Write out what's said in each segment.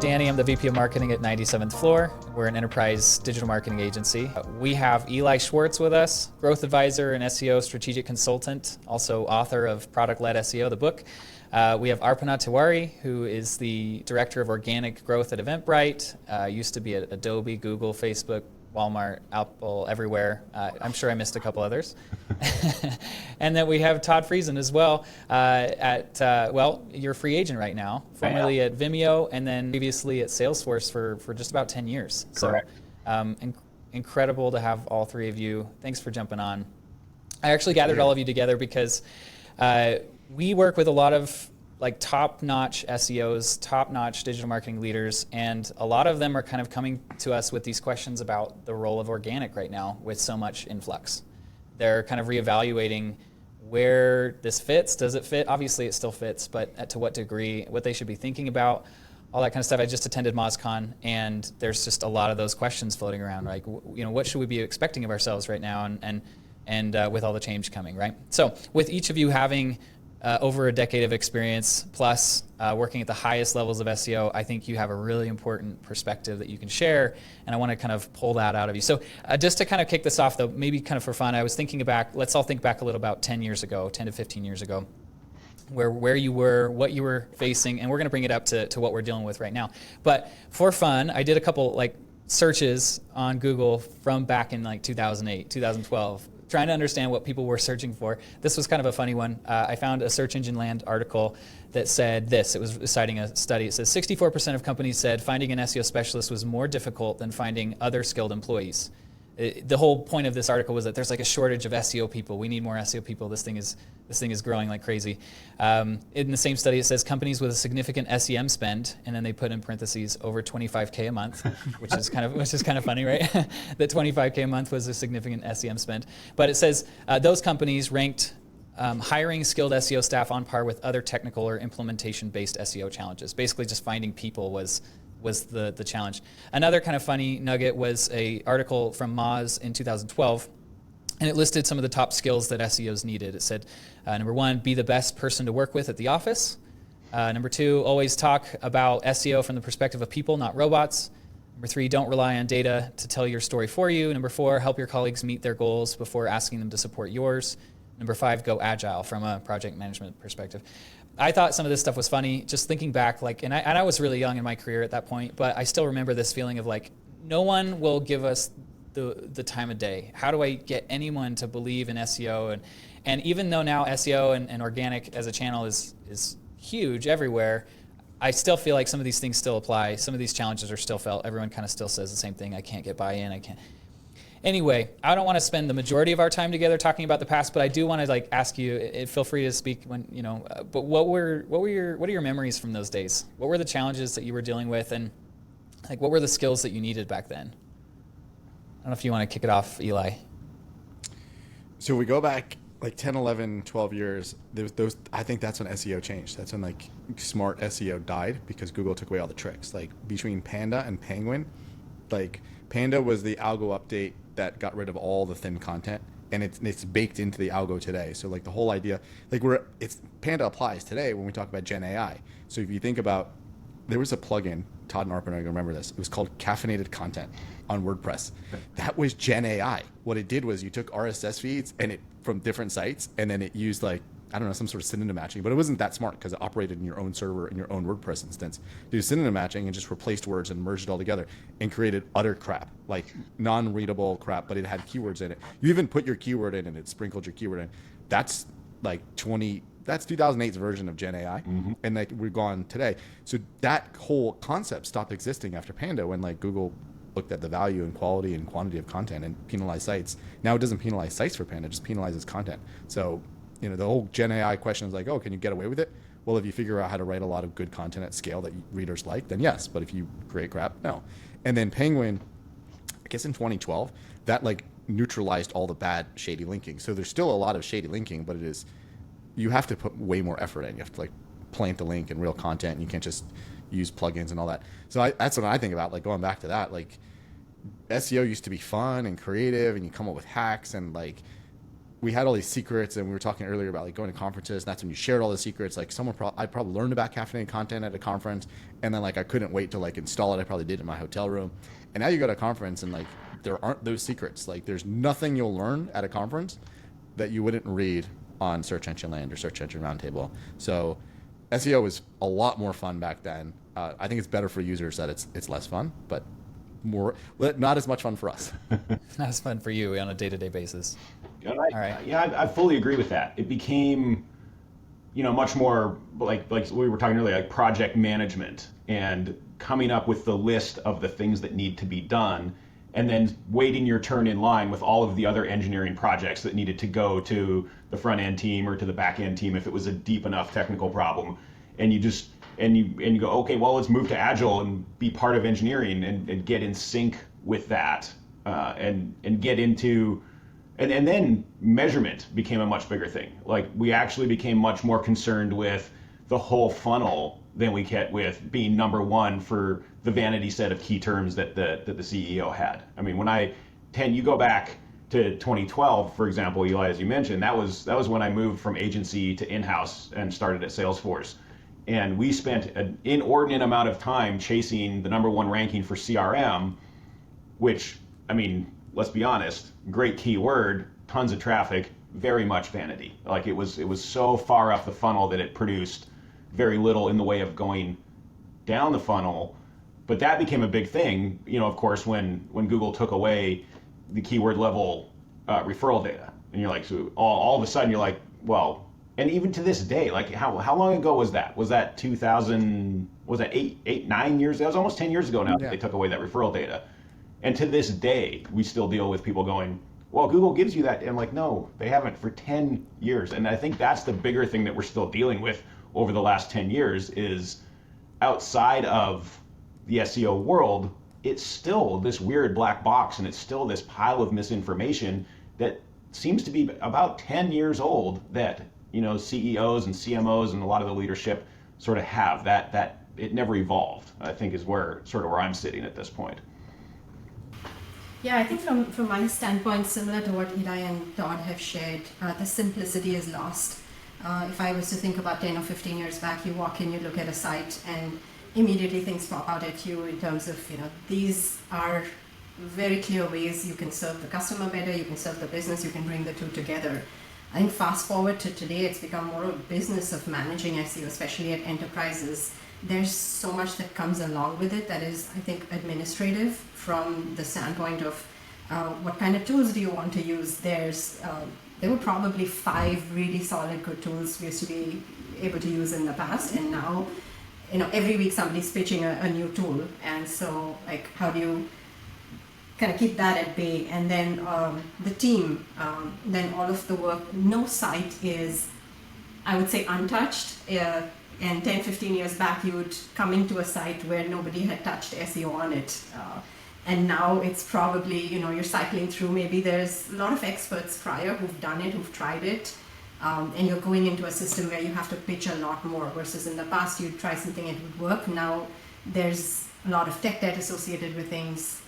Danny. I'm the VP of Marketing at 97th Floor. We're an enterprise digital marketing agency. We have Eli Schwartz with us, growth advisor and SEO strategic consultant, also author of Product-Led SEO, the book. We have Arpana Tiwari, who is the director of organic growth at Eventbrite, used to be at Adobe, Google, Facebook, Walmart, Apple, everywhere. I'm sure I missed a couple others. And then we have Todd Friesen as well you're a free agent right now, formerly at Vimeo, and then previously at Salesforce for just about 10 years. Correct. So incredible to have all three of you. Thanks for jumping on. I actually gathered all of you together because we work with a lot of top-notch SEOs, top-notch digital marketing leaders, and a lot of them are kind of coming to us with these questions about the role of organic right now with so much influx. They're kind of reevaluating where this fits. Does it fit? Obviously it still fits, but to what degree, what they should be thinking about, all that kind of stuff. I just attended MozCon, and there's just a lot of those questions floating around, like, what should we be expecting of ourselves right now, and with all the change coming, right? So with each of you having over a decade of experience, plus working at the highest levels of SEO, I think you have a really important perspective that you can share, and I want to kind of pull that out of you. So just to kind of kick this off, though, maybe kind of for fun, I was thinking back, let's all think back a little about 10 to 15 years ago, where you were, what you were facing, and we're going to bring it up to what we're dealing with right now. But for fun, I did a couple searches on Google from back in 2008, 2012, trying to understand what people were searching for. This was kind of a funny one. I found a Search Engine Land article that said this. It was citing a study. It says 64% of companies said finding an SEO specialist was more difficult than finding other skilled employees. The whole point of this article was that there's a shortage of SEO people. We need more SEO people. This thing is growing like crazy. In the same study, it says companies with a significant SEM spend, and then they put in parentheses over $25K a month, which is kind of funny, right? That $25K a month was a significant SEM spend. But it says those companies ranked hiring skilled SEO staff on par with other technical or implementation-based SEO challenges. Basically, just finding people was the challenge. Another kind of funny nugget was an article from Moz in 2012, and it listed some of the top skills that SEOs needed. It said, number one, be the best person to work with at the office. Number two, always talk about SEO from the perspective of people, not robots. Number three, don't rely on data to tell your story for you. Number four, help your colleagues meet their goals before asking them to support yours. Number five, go agile from a project management perspective. I thought some of this stuff was funny, just thinking back, and I was really young in my career at that point, but I still remember this feeling of no one will give us the time of day. How do I get anyone to believe in SEO? And even though now SEO and organic as a channel is huge everywhere, I still feel like some of these things still apply. Some of these challenges are still felt. Everyone kind of still says the same thing. I can't get buy-in. I can't. Anyway, I don't want to spend the majority of our time together talking about the past, but I do want to ask you. Feel free to speak when But what are your memories from those days? What were the challenges that you were dealing with, and what were the skills that you needed back then? I don't know if you want to kick it off, Eli. So we go back 10, 11, 12 years. I think that's when SEO changed. That's when smart SEO died because Google took away all the tricks. Between Panda and Penguin, Panda was the algo update that got rid of all the thin content, and it's baked into the algo today. So the whole idea, Panda applies today when we talk about Gen AI. So if you think about, there was a plugin, Todd and Arpana are going to remember this. It was called Caffeinated Content on WordPress. That was Gen AI. What it did was you took RSS feeds from different sites, and then it used some sort of synonym matching, but it wasn't that smart because it operated in your own server in your own WordPress instance. It did synonym matching and just replaced words and merged it all together and created utter crap, non-readable crap, but it had keywords in it. You even put your keyword in and it sprinkled your keyword in. That's that's 2008's version of Gen AI, and we're gone today. So that whole concept stopped existing after Panda when Google looked at the value and quality and quantity of content and penalized sites. Now it doesn't penalize sites for Panda, it just penalizes content. So the whole Gen AI question is can you get away with it? Well, if you figure out how to write a lot of good content at scale that readers like, then yes. But if you create crap, no. And then Penguin, I guess in 2012, that neutralized all the bad shady linking. So there's still a lot of shady linking, but you have to put way more effort in. You have to plant the link in real content, and you can't just use plugins and all that. So that's what I think about, going back to that. SEO used to be fun and creative, and you come up with hacks and we had all these secrets, and we were talking earlier about like going to conferences, and that's when you shared all the secrets. Like I probably learned about caffeinated content at a conference, and then like I couldn't wait to like install it. I probably did in my hotel room. And now you go to a conference and like there aren't those secrets. Like there's nothing you'll learn at a conference that you wouldn't read on Search Engine Land or Search Engine Roundtable. So SEO was a lot more fun back then. I think it's better for users that it's less fun, but not as much fun for us. Not as fun for you on a day-to-day basis. All right. Yeah, I fully agree with that. It became, much more like we were talking earlier, like project management and coming up with the list of the things that need to be done, and then waiting your turn in line with all of the other engineering projects that needed to go to the front end team or to the back end team if it was a deep enough technical problem. And you just and you go, okay, well, let's move to Agile and be part of engineering and get in sync with that, and get into, and then measurement became a much bigger thing. Like we actually became much more concerned with the whole funnel than we get with being number one for the vanity set of key terms that the CEO had. I mean, you go back to 2012, for example, Eli, as you mentioned, that was when I moved from agency to in-house and started at Salesforce. And we spent an inordinate amount of time chasing the number one ranking for CRM, which, I mean, let's be honest, great keyword, tons of traffic, very much vanity. Like it was so far up the funnel that it produced very little in the way of going down the funnel. But that became a big thing, of course, when Google took away the keyword level referral data. And you're like, so all of a sudden you're like, well, and even to this day, like how long ago was that? Was that 2000, was that 9 years? That was almost 10 years ago now that they took away that referral data. And to this day, we still deal with people going, well, Google gives you that. And I'm like, no, they haven't for 10 years. And I think that's the bigger thing that we're still dealing with over the last 10 years is outside of the SEO world, it's still this weird black box, and it's still this pile of misinformation that seems to be about 10 years old that CEOs and CMOs and a lot of the leadership sort of have that it never evolved, I think is where I'm sitting at this point. Yeah, I think from my standpoint, similar to what Eli and Todd have shared, the simplicity is lost. If I was to think about 10 or 15 years back, you walk in, you look at a site, and immediately things pop out at you in terms of, these are very clear ways you can serve the customer better, you can serve the business, you can bring the two together. I think fast forward to today, it's become more of a business of managing SEO, especially at enterprises. There's so much that comes along with it that is, I think, administrative from the standpoint of what kind of tools do you want to use. There were probably 5 really solid good tools we used to be able to use in the past, and now, every week somebody's pitching a new tool, and so like how do you kind of keep that at bay? And then the team, then all of the work, no site is, I would say, untouched. And 10, 15 years back, you would come into a site where nobody had touched SEO on it. And now it's probably, you're cycling through, maybe there's a lot of experts prior who've done it, who've tried it, and you're going into a system where you have to pitch a lot more, versus in the past you'd try something, it would work. Now there's a lot of tech debt associated with things.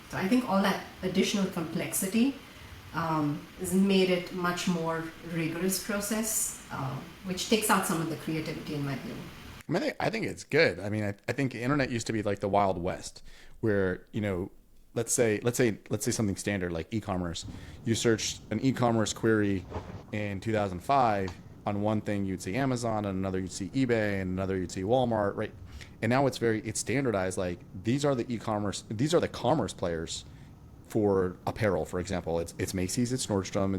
So I think all that additional complexity has made it much more rigorous process, which takes out some of the creativity in my view. I think it's good. I mean, I think the internet used to be like the Wild West, where let's say something standard like e-commerce. You search an e-commerce query in 2005 on one thing, you'd see Amazon, on another you'd see eBay, and another you'd see Walmart, right? And now it's standardized. Like these are the commerce players for apparel, for example. It's Macy's, it's Nordstrom,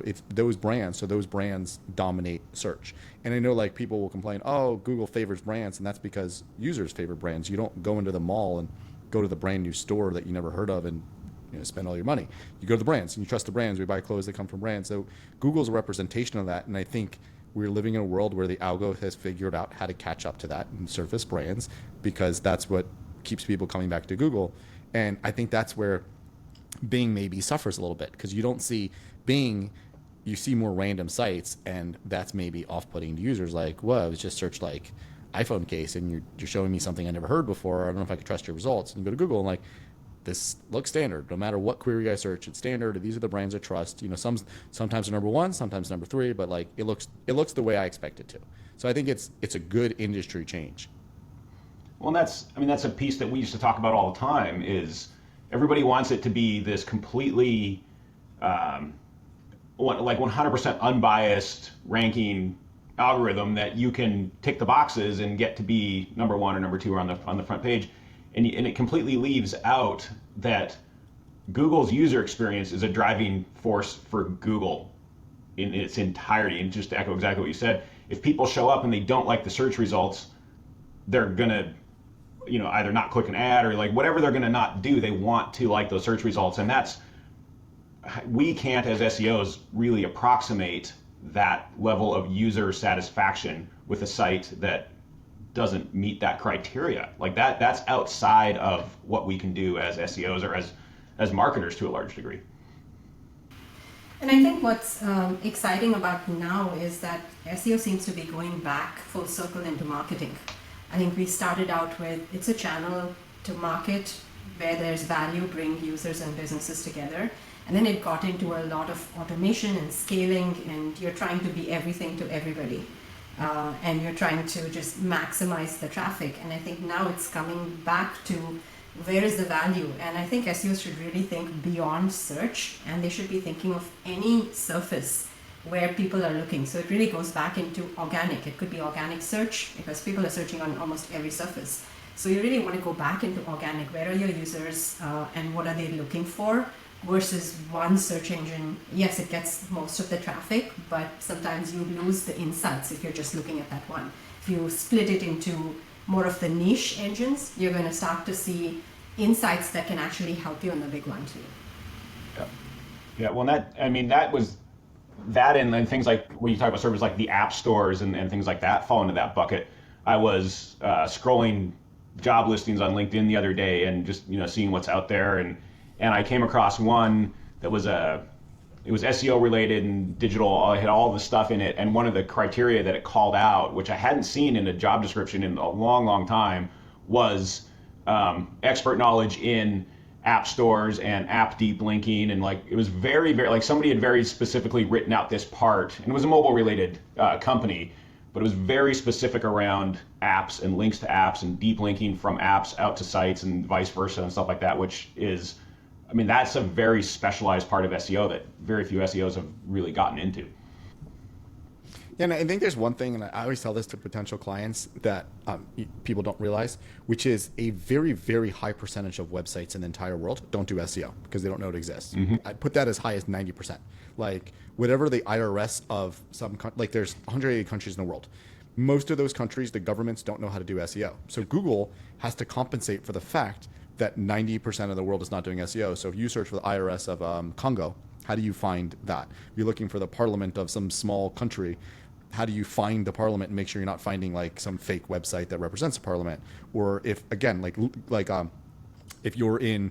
it's those brands. So those brands dominate search. And I know like people will complain, oh, Google favors brands, and that's because users favor brands. You don't go into the mall and go to the brand new store that you never heard of and spend all your money. You go to the brands and you trust the brands. We buy clothes that come from brands. So Google's a representation of that, and I think we're living in a world where the algo has figured out how to catch up to that and surface brands, because that's what keeps people coming back to Google. And I think that's where Bing maybe suffers a little bit, because you don't see Bing, you see more random sites, and that's maybe off-putting to users. Like, whoa, I was just searched like iPhone case, and you're showing me something I never heard before. I don't know if I could trust your results. And you go to Google, and like this looks standard. No matter what query I search, it's standard. These are the brands I trust. Sometimes they're number one, sometimes number three, but like it looks the way I expect it to. So I think it's a good industry change. Well, that's a piece that we used to talk about all the time. Is everybody wants it to be this completely like 100% unbiased ranking algorithm that you can tick the boxes and get to be number one or number two on the front page, and it completely leaves out that Google's user experience is a driving force for Google in its entirety. And just to echo exactly what you said, if people show up and they don't like the search results, they're gonna either not click an ad or like whatever they're gonna not do. They want to like those search results, and we can't as SEOs really approximate that level of user satisfaction with a site that doesn't meet that criteria. Like that's outside of what we can do as SEOs or as marketers to a large degree. And I think what's exciting about now is that SEO seems to be going back full circle into marketing. I think we started out with it's a channel to market where there's value, bring users and businesses together. And then it got into a lot of automation and scaling, and you're trying to be everything to everybody. And you're trying to just maximize the traffic. And I think now it's coming back to where is the value? And I think SEOs should really think beyond search, and they should be thinking of any surface where people are looking. So it really goes back into organic. It could be organic search because people are searching on almost every surface. So you really want to go back into organic. Where are your users and what are they looking for? Versus one search engine. Yes, it gets most of the traffic, but sometimes you lose the insights if you're just looking at that one. If you split it into more of the niche engines, you're going to start to see insights that can actually help you in the big one too. Yeah. Well, that was that, and then things like when you talk about services like the app stores and things like that fall into that bucket. I was scrolling job listings on LinkedIn the other day and just seeing what's out there, and I came across one that was it was SEO related and digital. It had all the stuff in it, and one of the criteria that it called out, which I hadn't seen in a job description in a long, long time, was expert knowledge in app stores and app deep linking, and like it was very, very like somebody had very specifically written out this part, and it was a mobile related company, but it was very specific around apps and links to apps and deep linking from apps out to sites and vice versa and stuff like that, which is, that's a very specialized part of SEO that very few SEOs have really gotten into. Yeah, and I think there's one thing, and I always tell this to potential clients that people don't realize, which is a very, very high percentage of websites in the entire world don't do SEO because they don't know it exists. Mm-hmm. I put that as high as 90%. Like whatever the IRS of like there's 180 countries in the world. Most of those countries, the governments don't know how to do SEO. So Google has to compensate for the fact that 90% of the world is not doing SEO. So if you search for the IRS of Congo, how do you find that? If you're looking for the parliament of some small country, how do you find the parliament and make sure you're not finding like some fake website that represents the parliament? Or if, again, if you're in,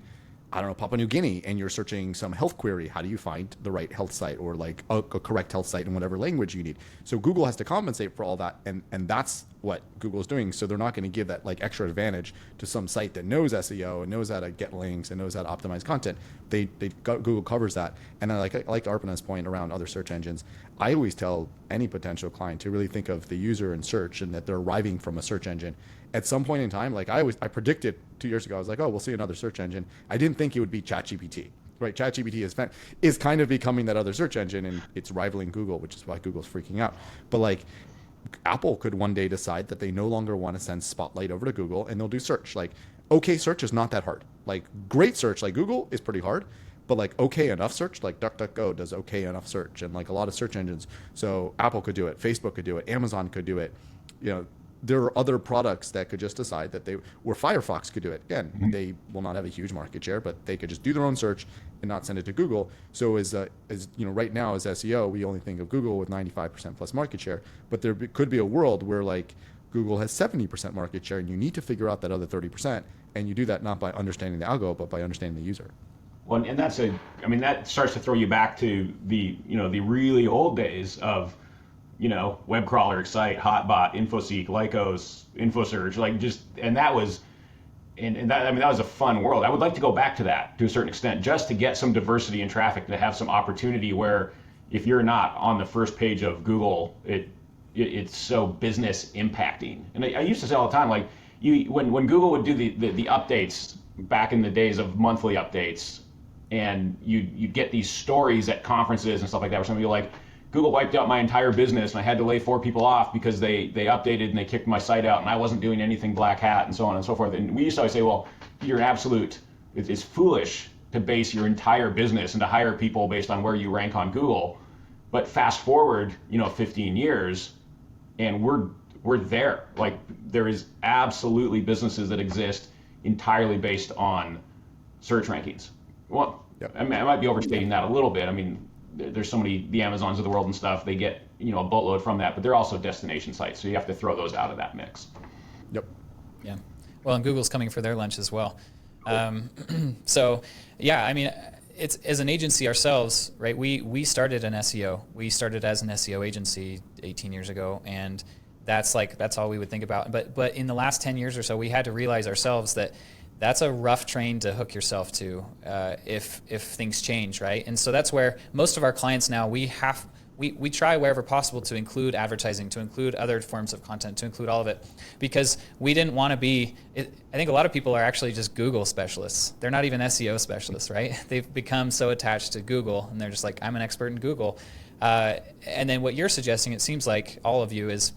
I don't know, Papua New Guinea and you're searching some health query, how do you find the right health site or like a correct health site in whatever language you need? So Google has to compensate for all that, and that's what Google is doing. So they're not going to give that like extra advantage to some site that knows SEO and knows how to get links and knows how to optimize content. Google covers that. And I like Arpana's point around other search engines. I always tell any potential client to really think of the user in search and that they're arriving from a search engine. At some point in time, like I predicted 2 years ago, I was like, oh, we'll see another search engine. I didn't think it would be ChatGPT. Right, ChatGPT is kind of becoming that other search engine, and it's rivaling Google, which is why Google's freaking out. But like, Apple could one day decide that they no longer want to send Spotlight over to Google, and they'll do search. Like, okay, search is not that hard. Like, great search, like Google, is pretty hard. But like, okay enough search, like DuckDuckGo does okay enough search, and like a lot of search engines. So Apple could do it, Facebook could do it, Amazon could do it. There are other products that could just decide that or Firefox could do it. Again, mm-hmm. They will not have a huge market share, but they could just do their own search and not send it to Google. So as right now as SEO, we only think of Google with 95% plus market share, but there could be a world where like Google has 70% market share, and you need to figure out that other 30%, and you do that not by understanding the algo, but by understanding the user. Well, and that starts to throw you back to the really old days of web crawler, Excite, Hotbot, InfoSeek, Lycos, InfoSearch, and that was, and that, I mean, that was a fun world. I would like to go back to that to a certain extent, just to get some diversity in traffic, to have some opportunity where if you're not on the first page of Google, it's so business impacting. And I used to say all the time, like, when Google would do the updates back in the days of monthly updates, and you'd get these stories at conferences and stuff like that, where some people like, Google wiped out my entire business and I had to lay 4 people off because they updated and they kicked my site out and I wasn't doing anything black hat and so on and so forth. And we used to always say, well, you're absolute, it's foolish to base your entire business and to hire people based on where you rank on Google. But fast forward, 15 years, and we're there. Like, there is absolutely businesses that exist entirely based on search rankings. Well, yep. I might be overstating that a little bit. I mean, there's so many, the Amazons of the world and stuff, they get, a boatload from that, but they're also destination sites. So you have to throw those out of that mix. Yep. Yeah. Well, and Google's coming for their lunch as well. So yeah, I mean, it's, as an agency ourselves, right? We started an SEO. We started as an SEO agency 18 years ago, and that's all we would think about. But in the last 10 years or so, we had to realize ourselves that that's a rough train to hook yourself to if things change, right? And so that's where most of our clients now, we try wherever possible to include advertising, to include other forms of content, to include all of it, because we didn't want to be, I think a lot of people are actually just Google specialists. They're not even SEO specialists, right? They've become so attached to Google, and they're just like, I'm an expert in Google. And then what you're suggesting, it seems like all of you, is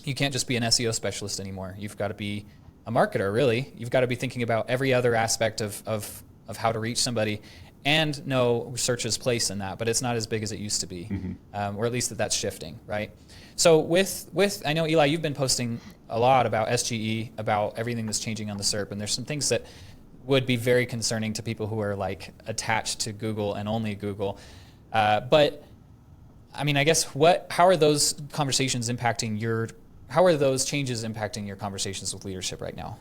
you can't just be an SEO specialist anymore. You've got to be a marketer, really. You've got to be thinking about every other aspect of how to reach somebody, and know search's place in that, but it's not as big as it used to be, or at least that's shifting, right? So with I know, Eli, you've been posting a lot about SGE, about everything that's changing on the SERP, and there's some things that would be very concerning to people who are like attached to Google and only Google. But I mean, I guess how are those conversations impacting how are those changes impacting your conversations with leadership right now?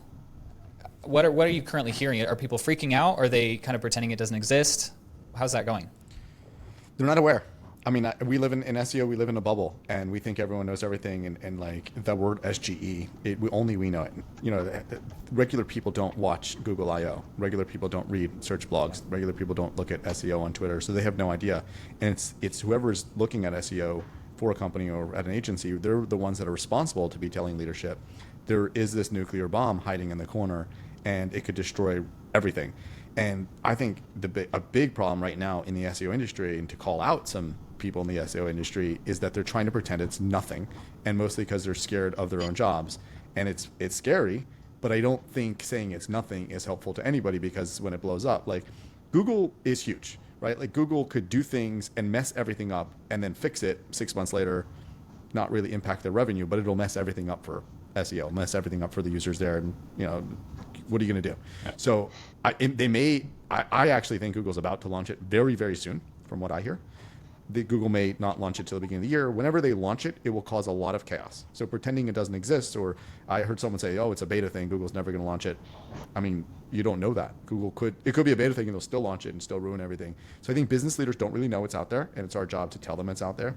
What are you currently hearing? Are people freaking out? Are they kind of pretending it doesn't exist? How's that going? They're not aware. I mean, we live in SEO, we live in a bubble, and we think everyone knows everything. And like the word SGE, only we know it. Regular people don't watch Google I/O. Regular people don't read search blogs. Regular people don't look at SEO on Twitter, so they have no idea. And it's whoever's looking at SEO for a company or at an agency, they're the ones that are responsible to be telling leadership, there is this nuclear bomb hiding in the corner, and it could destroy everything. And I think a big problem right now in the SEO industry, and to call out some people in the SEO industry, is that they're trying to pretend it's nothing, and mostly because they're scared of their own jobs. And it's scary, but I don't think saying it's nothing is helpful to anybody, because when it blows up, like, Google is huge, right? Like, Google could do things and mess everything up and then fix it 6 months later, not really impact their revenue, but it'll mess everything up for SEO, mess everything up for the users there, and what are you going to do? Yeah. So I actually think Google's about to launch it very, very soon, from what I hear. Google may not launch it till the beginning of the year. Whenever they launch it, it will cause a lot of chaos. So pretending it doesn't exist, or I heard someone say, oh, it's a beta thing, Google's never going to launch it. I mean, you don't know that. It could be a beta thing and they'll still launch it and still ruin everything. So I think business leaders don't really know it's out there, and it's our job to tell them it's out there.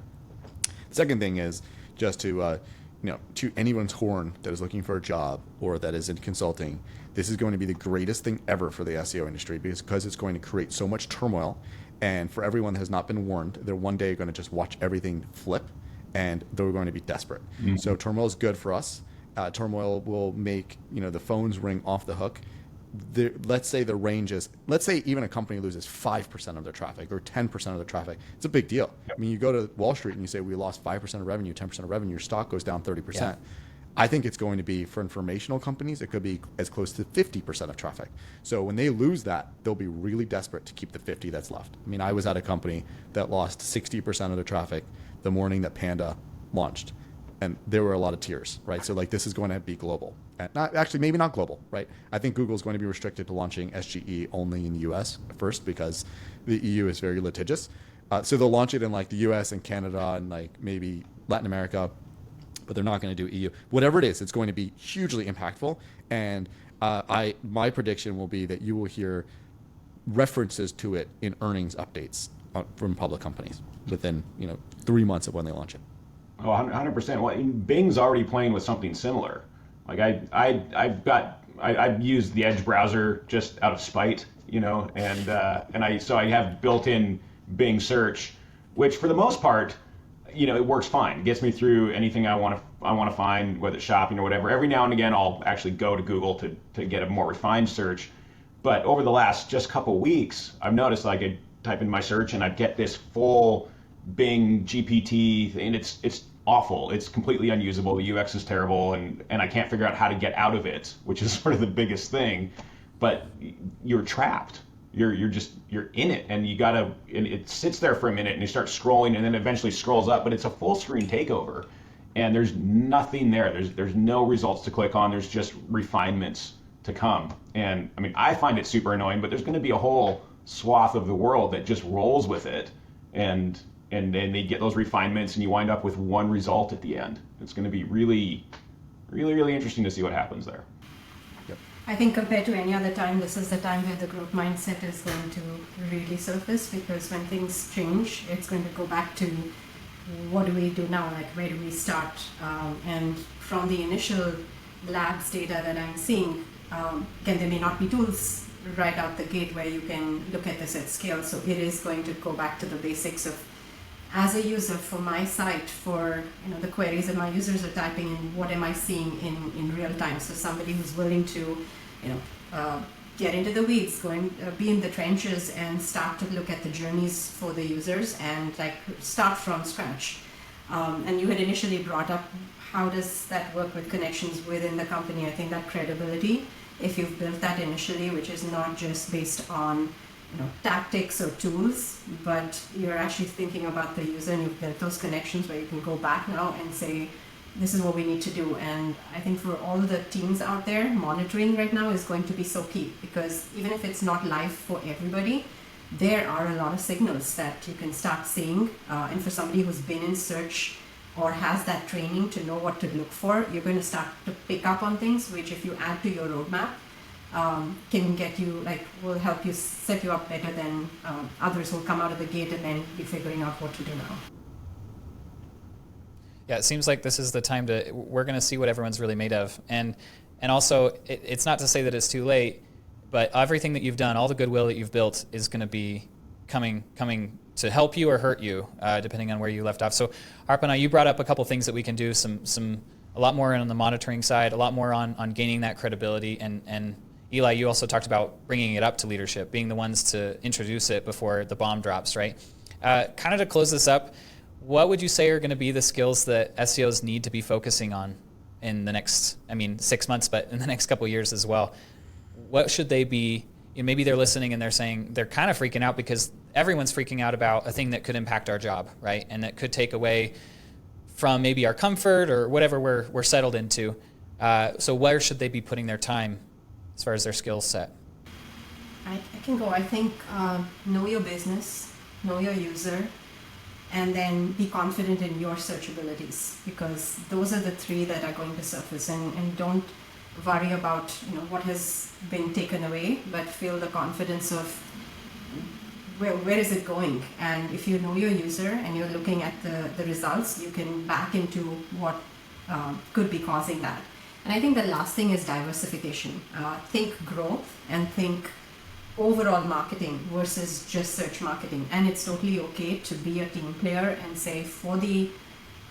The second thing is just to anyone's horn that is looking for a job or that is in consulting, this is going to be the greatest thing ever for the SEO industry, because it's going to create so much turmoil. And for everyone that has not been warned, they're one day going to just watch everything flip, and they're going to be desperate. Mm-hmm. So turmoil is good for us. Turmoil will make the phones ring off the hook. Let's say even a company loses 5% of their traffic or 10% of their traffic. It's a big deal. Yep. I mean, you go to Wall Street and you say we lost 5% of revenue, 10% of revenue, your stock goes down 30%. Yeah. I think it's going to be, for informational companies, it could be as close to 50% of traffic. So when they lose that, they'll be really desperate to keep the 50 that's left. I mean, I was at a company that lost 60% of their traffic the morning that Panda launched, and there were a lot of tears, right? So like, this is going to be global. Maybe not global, right? I think Google is going to be restricted to launching SGE only in the US first, because the EU is very litigious. So they'll launch it in like the US and Canada and like maybe Latin America, but they're not going to do EU. Whatever it is, it's going to be hugely impactful. And my prediction will be that you will hear references to it in earnings updates from public companies within 3 months of when they launch it. Oh, 100%. Well, Bing's already playing with something similar. Like I've got I use the Edge browser just out of spite, and I have built-in Bing search, which for the most part, it works fine. It gets me through anything I want to find, whether it's shopping or whatever. Every now and again, I'll actually go to Google to get a more refined search. But over the last just couple weeks, I've noticed like I type in my search and I get this full Bing GPT, and it's awful. It's completely unusable. The UX is terrible, and I can't figure out how to get out of it, which is sort of the biggest thing. But you're trapped. You're in it, and it sits there for a minute, and you start scrolling, and then eventually scrolls up, but it's a full screen takeover, and there's nothing there. There's no results to click on. There's just refinements to come. And I mean, I find it super annoying, but there's going to be a whole swath of the world that just rolls with it, and then they get those refinements, and you wind up with one result at the end. It's going to be really, really, really interesting to see what happens there. I think compared to any other time, this is the time where the growth mindset is going to really surface, because when things change, it's going to go back to what do we do now, like where do we start? And from the initial labs data that I'm seeing, again, there may not be tools right out the gate where you can look at this at scale. So it is going to go back to the basics of, as a user for my site, for the queries that my users are typing in, what am I seeing in real time? So somebody who's willing to get into the weeds, be in the trenches and start to look at the journeys for the users and start from scratch. And you had initially brought up, how does that work with connections within the company? I think that credibility, if you've built that initially, which is not just based on tactics or tools, but you're actually thinking about the user, and you've built those connections where you can go back now and say, this is what we need to do. And I think for all the teams out there, monitoring right now is going to be so key, because even if it's not live for everybody, there are a lot of signals that you can start seeing. And for somebody who's been in search or has that training to know what to look for, you're going to start to pick up on things, which if you add to your roadmap, can get you, will help you set you up better than others who will come out of the gate and then be figuring out what to do now. Yeah, it seems like this is the time we're going to see what everyone's really made of. And also, it's not to say that it's too late, but everything that you've done, all the goodwill that you've built is going to be coming to help you or hurt you, depending on where you left off. So Arpana, you brought up a couple things that we can do, a lot more on the monitoring side, a lot more on gaining that credibility. And Eli, you also talked about bringing it up to leadership, being the ones to introduce it before the bomb drops, right? Kind of to close this up, what would you say are going to be the skills that SEOs need to be focusing on in the next, 6 months, but in the next couple of years as well? What should they be? Maybe they're listening and they're saying they're kind of freaking out because everyone's freaking out about a thing that could impact our job, right? And that could take away from maybe our comfort or whatever we're settled into. So where should they be putting their time as far as their skill set? I can go. I think know your business, know your user, and then be confident in your search abilities, because those are the three that are going to surface. And don't worry about what has been taken away, but feel the confidence of where is it going. And if you know your user and you're looking at the results, you can back into what could be causing that. And I think the last thing is diversification. Think growth and think overall marketing versus just search marketing. And it's totally okay to be a team player and say, for the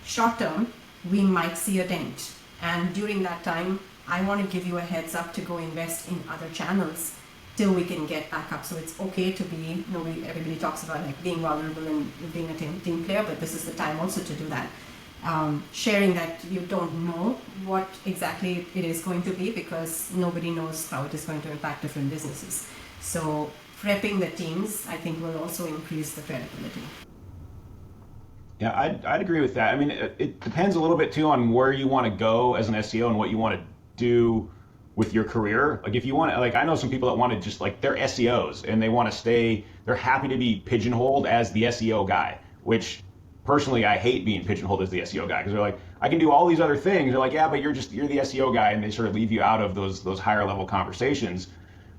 short term, we might see a dent. And during that time, I want to give you a heads up to go invest in other channels till we can get back up. So it's okay to be, everybody talks about being vulnerable and being a team player, but this is the time also to do that. Sharing that you don't know what exactly it is going to be, because nobody knows how it is going to impact different businesses. So prepping the teams, I think, will also increase the credibility. Yeah, I'd agree with that. It depends a little bit too on where you want to go as an SEO and what you want to do with your career. If you want to, I know some people that want to just they're SEOs and they want to stay, they're happy to be pigeonholed as the SEO guy, which personally I hate being pigeonholed as the SEO guy, because they're like, I can do all these other things. They're like, yeah, but you're the SEO guy, and they sort of leave you out of those higher level conversations.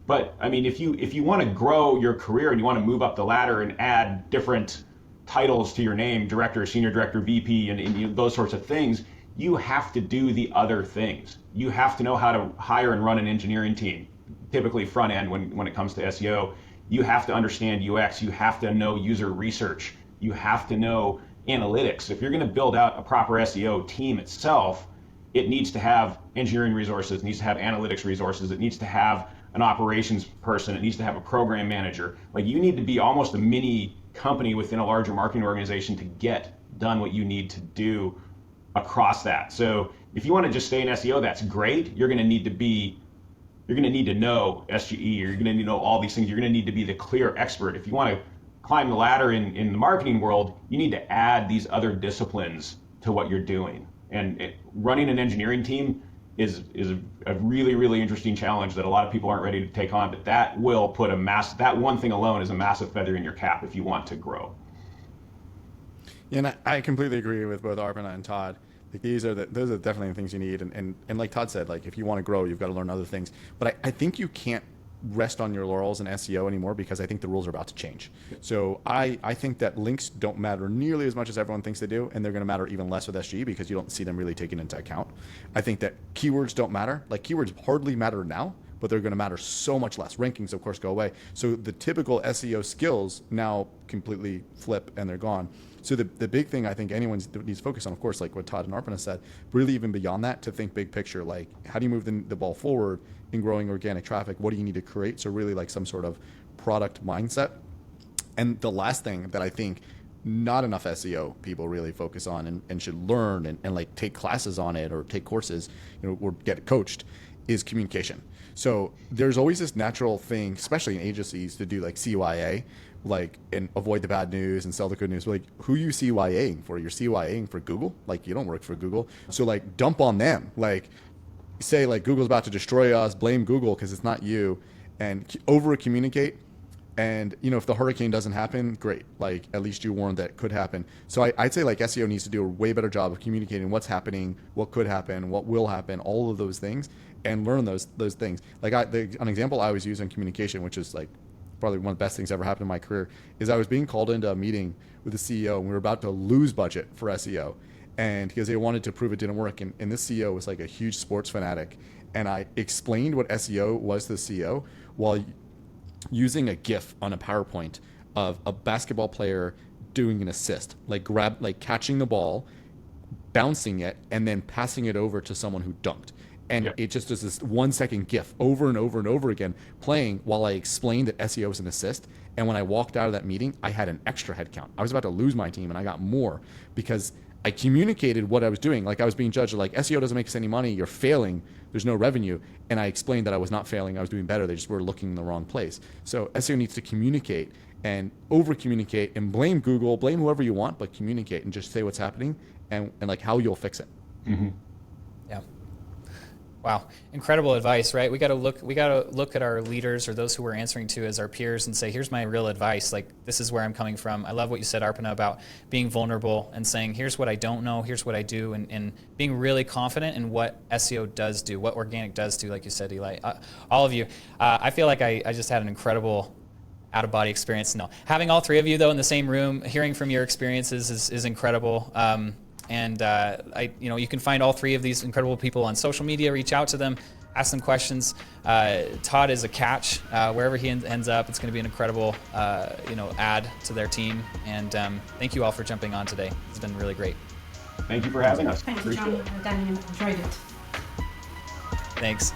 But if you want to grow your career and you want to move up the ladder and add different titles to your name, director, senior director, VP, and those sorts of things, you have to do the other things. You have to know how to hire and run an engineering team, typically front end when it comes to SEO. You have to understand UX. You have to know user research. You have to know analytics. If you're going to build out a proper SEO team itself, it needs to have engineering resources, it needs to have analytics resources, it needs to have an operations person, it needs to have a program manager. Like, you need to be almost a mini company within a larger marketing organization to get done what you need to do across that. So if you want to just stay in SEO, that's great. You're going to need to know SGE, you're going to need to know all these things. You're going to need to be the clear expert. If you want to climb the ladder in the marketing world, you need to add these other disciplines to what you're doing. And running an engineering team is a really, really interesting challenge that a lot of people aren't ready to take on, but that will put that one thing alone is a massive feather in your cap if you want to grow. Yeah, and I completely agree with both Arpana and Todd. Like, those are definitely the things you need. And like Todd said, like, if you want to grow, you've got to learn other things. But I think you can't rest on your laurels in SEO anymore, because I think the rules are about to change. So I think that links don't matter nearly as much as everyone thinks they do, and they're going to matter even less with SGE because you don't see them really taken into account. I think that keywords don't matter. Like, keywords hardly matter now, but they're going to matter so much less. Rankings, of course, go away. So the typical SEO skills now completely flip and they're gone. So the big thing I think anyone needs to focus on, of course, like what Todd and Arpana said, really even beyond that, to think big picture. Like, how do you move the ball forward in growing organic traffic? What do you need to create? So really like some sort of product mindset. And the last thing that I think not enough SEO people really focus on and should learn and like take classes on it or take courses, or get coached, is communication. So there's always this natural thing, especially in agencies, to do like CYA, like, and avoid the bad news and sell the good news. But like, who you CYAing for? You're CYAing for Google? Like, you don't work for Google. So like, dump on them. Like, say like, Google's about to destroy us, blame Google because it's not you, and over communicate. And if the hurricane doesn't happen, great. Like, at least you warned that it could happen. So I'd say like SEO needs to do a way better job of communicating what's happening, what could happen, what will happen, all of those things, and learn those things. Like, an example I always use in communication, which is like probably one of the best things ever happened in my career, is I was being called into a meeting with the CEO, and we were about to lose budget for SEO, and because they wanted to prove it didn't work. And this CEO was like a huge sports fanatic, and I explained what SEO was to the CEO while using a GIF on a PowerPoint of a basketball player doing an assist, like catching the ball, bouncing it, and then passing it over to someone who dunked. And it just does this 1 second GIF over and over and over again, playing while I explained that SEO was an assist. And when I walked out of that meeting, I had an extra headcount. I was about to lose my team, and I got more because I communicated what I was doing. Like, I was being judged like, SEO doesn't make us any money, you're failing, there's no revenue. And I explained that I was not failing, I was doing better, they just were looking in the wrong place. So SEO needs to communicate and over communicate, and blame Google, blame whoever you want, but communicate and just say what's happening and like how you'll fix it. Mm-hmm. Yeah. Wow, incredible advice, right? We got to look at our leaders or those who we're answering to as our peers and say, here's my real advice. Like, this is where I'm coming from. I love what you said, Arpana, about being vulnerable and saying, here's what I don't know, here's what I do, and being really confident in what SEO does do, what organic does do, like you said, Eli. All of you, I feel like I just had an incredible out-of-body experience. No, having all three of you though in the same room, hearing from your experiences is incredible. And you can find all three of these incredible people on social media. Reach out to them, ask them questions. Todd is a catch wherever he ends up. It's going to be an incredible, add to their team. And thank you all for jumping on today. It's been really great. Thank you for having us. Thank you, John. I enjoyed it. Thanks.